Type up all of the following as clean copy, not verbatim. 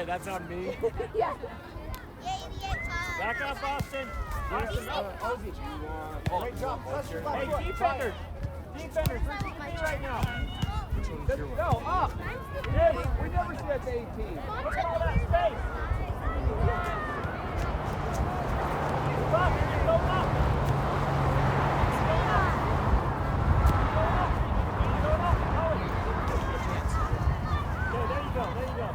Wait, that's on me? Yeah. Back up, Austin. Ozzy. Great job. Hey, defenders. Defenders, 360 right now. No, up. Hey, we never said 18. Look at all that space. Move up, go up. There you go.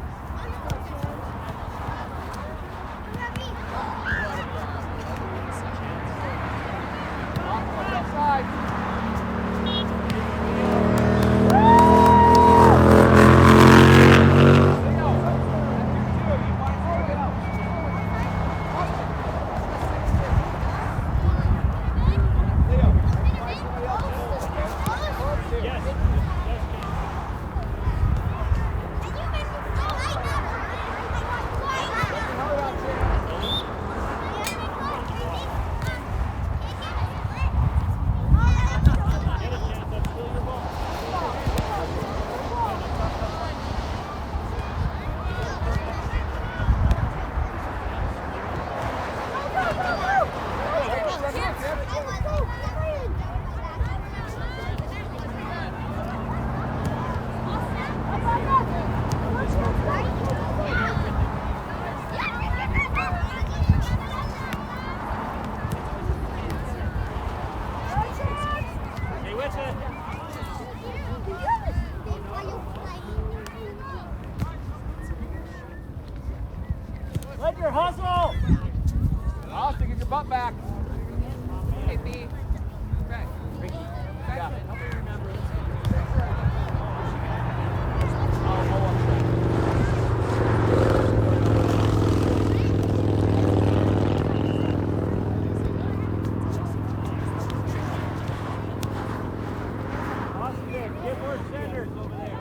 Ledger, hustle! Austin, get your butt back. Hey, B. Back. Ricky. Yeah. Help me remember. Austin, get more centers over there.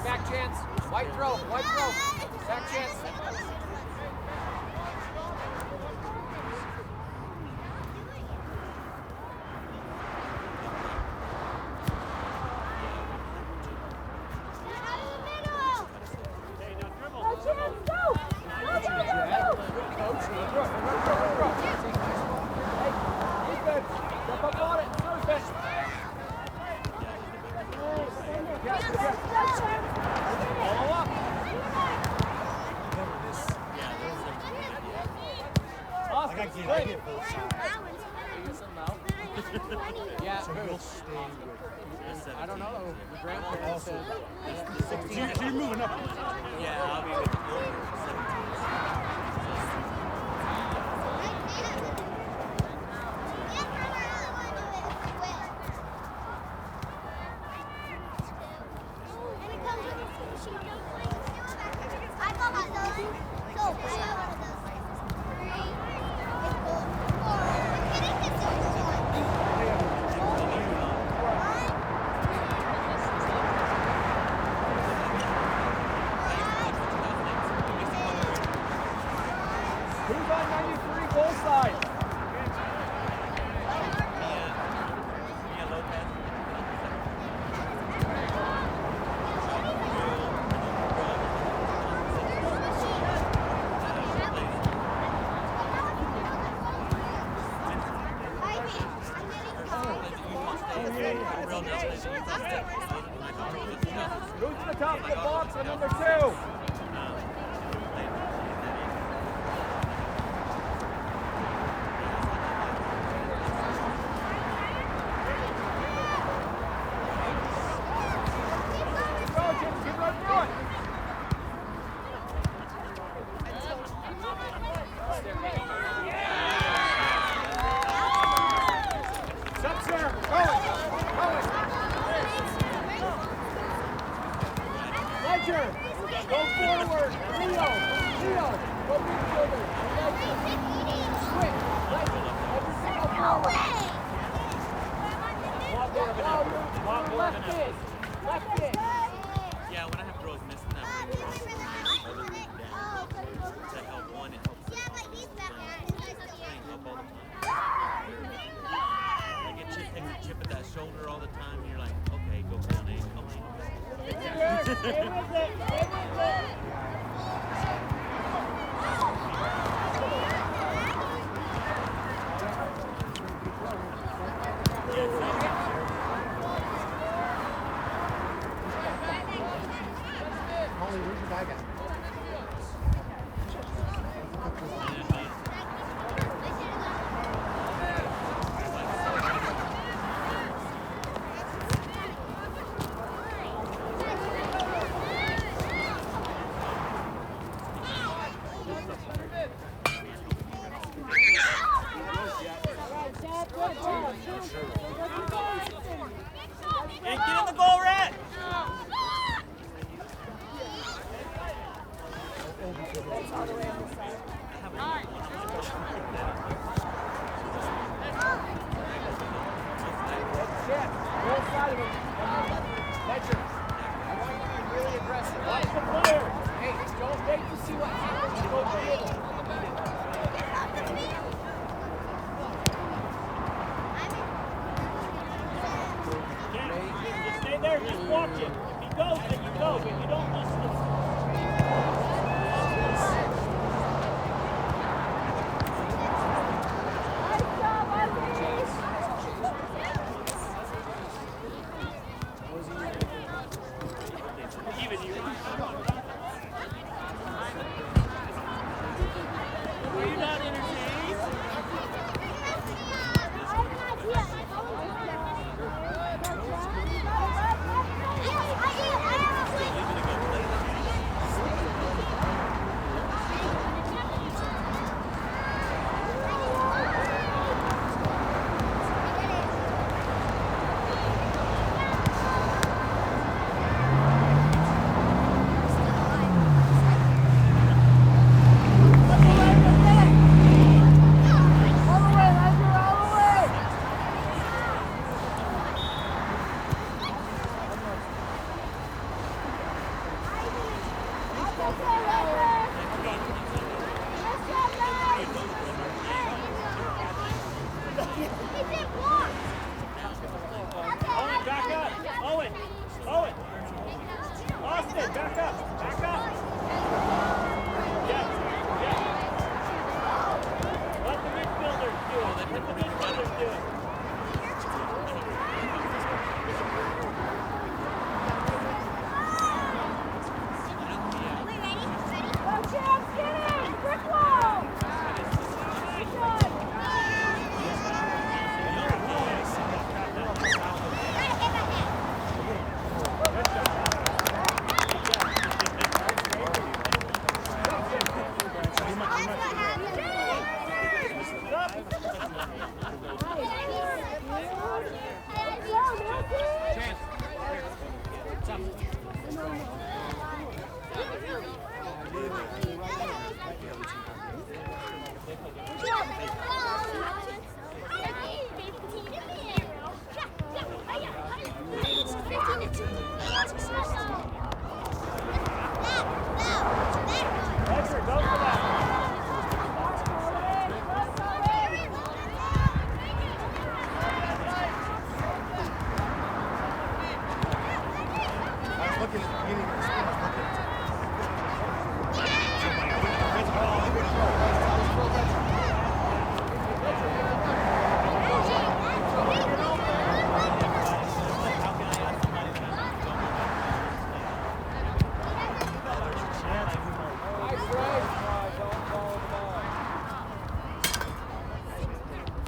Back chance. White throw. Back chance. Yeah, so you'll stay with I don't know. The grandparents said 16. So you're moving up. Yeah, I'll be with Who's on 93 goal side? Move to the top of the box on number 2. Yeah, when I have girls missing that ring, girls other than down to help one, it helps them also staying up all the time. Like it just takes a chip at that shoulder all the time, and you're like, okay, go for 1-8. Stay with it. Molly, where's your bag at? Hey, get in the goal, Rat! Just stay there, just watch it. If he goes, then you go, but you don't just... Even you. Were you not entertained? Owen, back up. Owen. Austin, back up. Yeah. Let the midfielders do it. Ledger, go for that. I was looking at the beginning of the spin.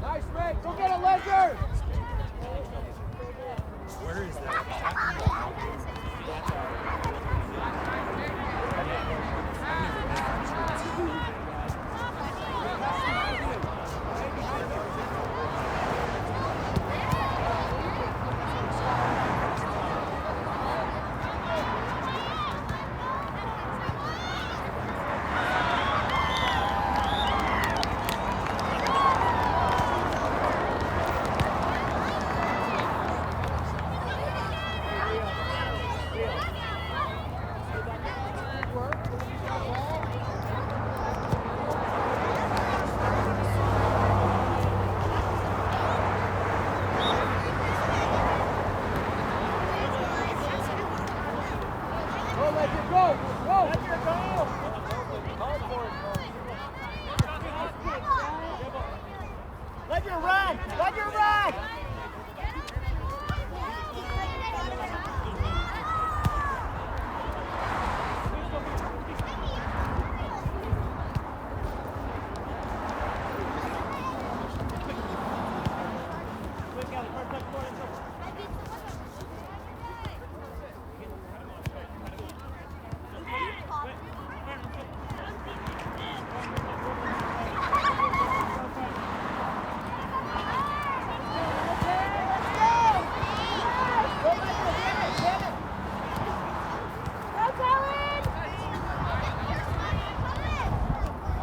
Nice, Ray. Go get it, Ledger. Where is that? I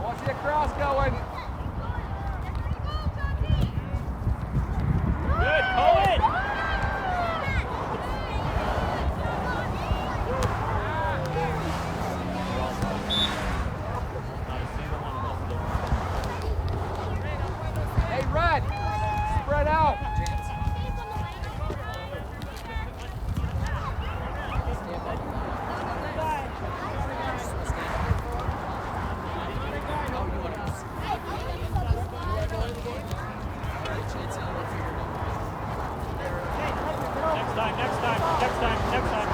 want to see a cross going. Good, Cohen. Hey, Red, spread out. Next time.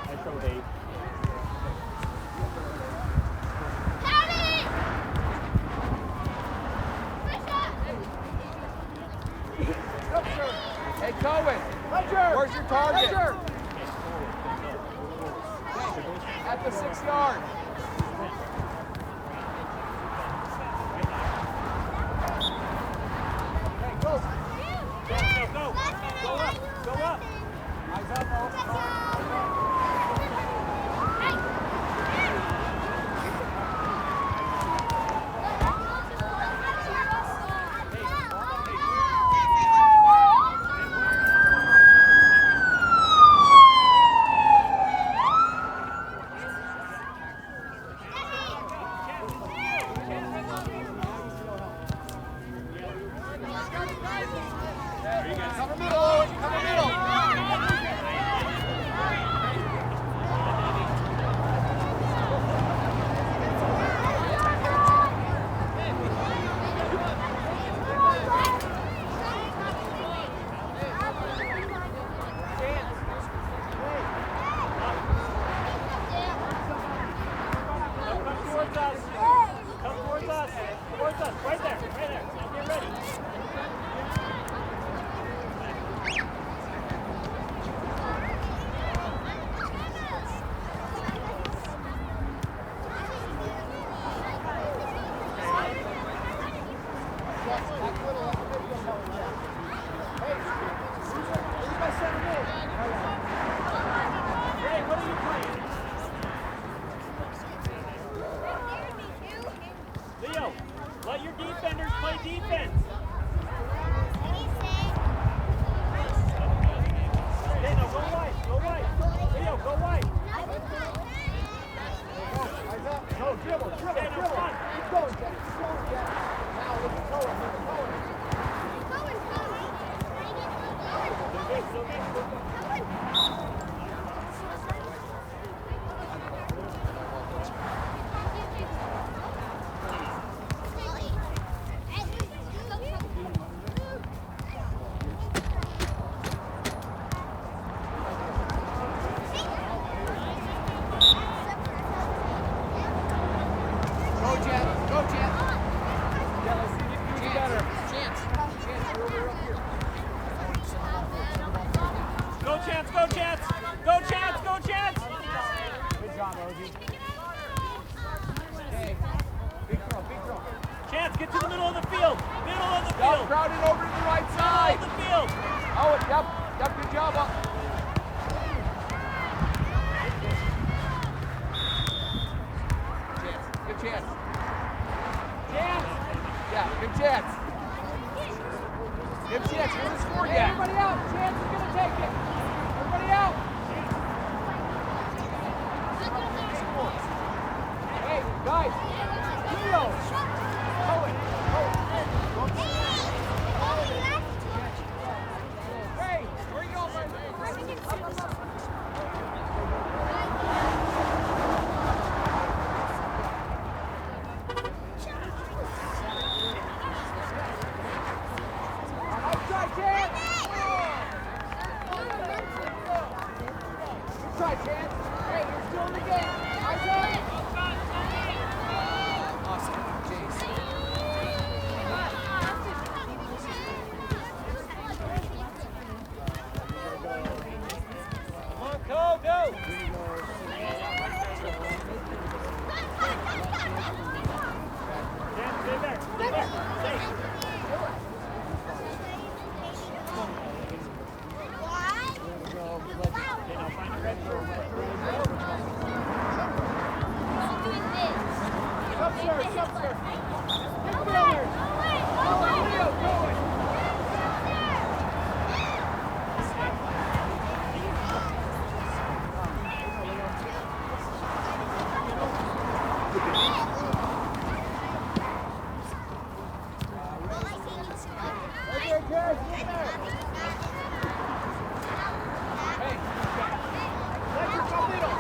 I showed 8. Hey, Cohen, where's your target? At the 6 yard. Hey, go. Go up. Eyes up, Cover middle, Owen. Cover middle. Come towards us. Right there. Now get ready. Hey, what are you playing? Leo, let your defenders play defense. Okay, now go wide. Leo, go wide. No, dribble. Okay, now run. Keep going, Jack. Now look at Cohen. Go, Jet. Yeah, let's see if you can do better. Chance, you're over up here. Go, Chance. Good job, Ogie. Okay. Big throw. Chance, get to the middle of the field. Yup, crowded over to the right side. Middle of the field. Oh, yep, good job up. Good chance. Yeah, good chance. Good chance. He hasn't scored yet. Everybody out. Chance is going to take it. Everybody out. Hey, guys. Leo. Cohen. Hey, where you going, man? Jared. Get there. Hey, Let your come middle.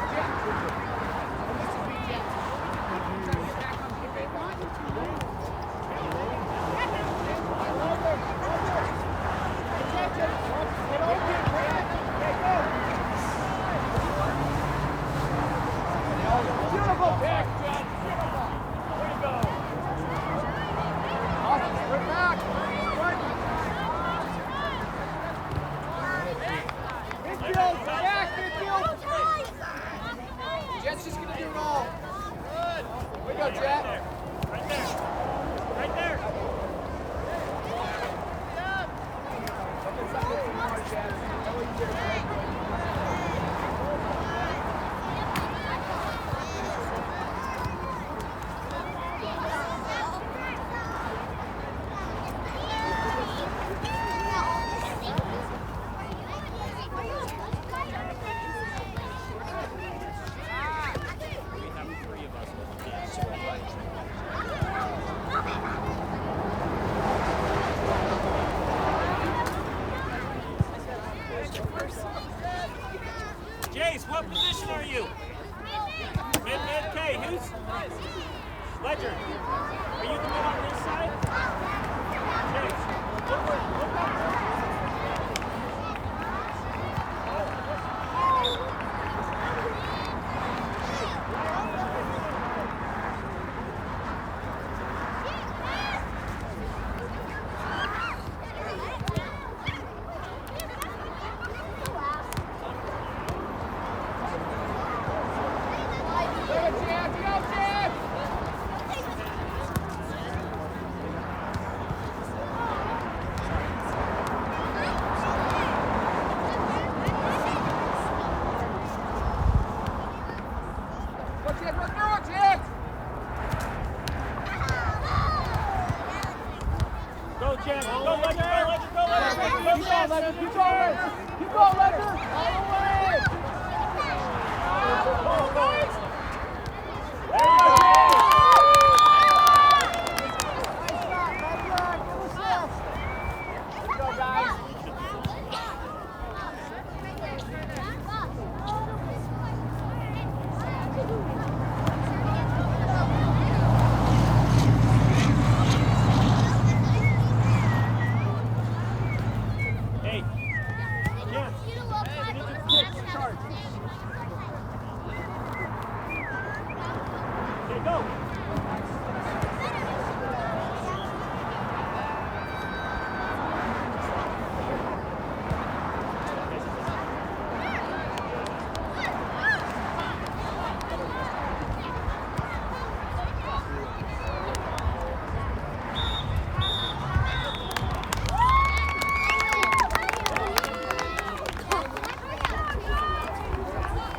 Beautiful pick. There you go. Awesome. Right back. Midfield. Back. Midfield. Jet's just gonna do it all. Good. Way to go, Jet. Right there. Right there. We have 3 of us with the kids. Jace, what position are you? Mid, K. Who's? Ledger. Are you the mid on this side? Jace. Look up. Go, Jet. Go, Ledger. Go, Ledger. Go, Ledger. Go, Jet. Keep going. Keep going, Ledger. All the way. There you go. Nice shot, Ledger. Good assist. There you go, guys. Hey. Jet. Okay, go.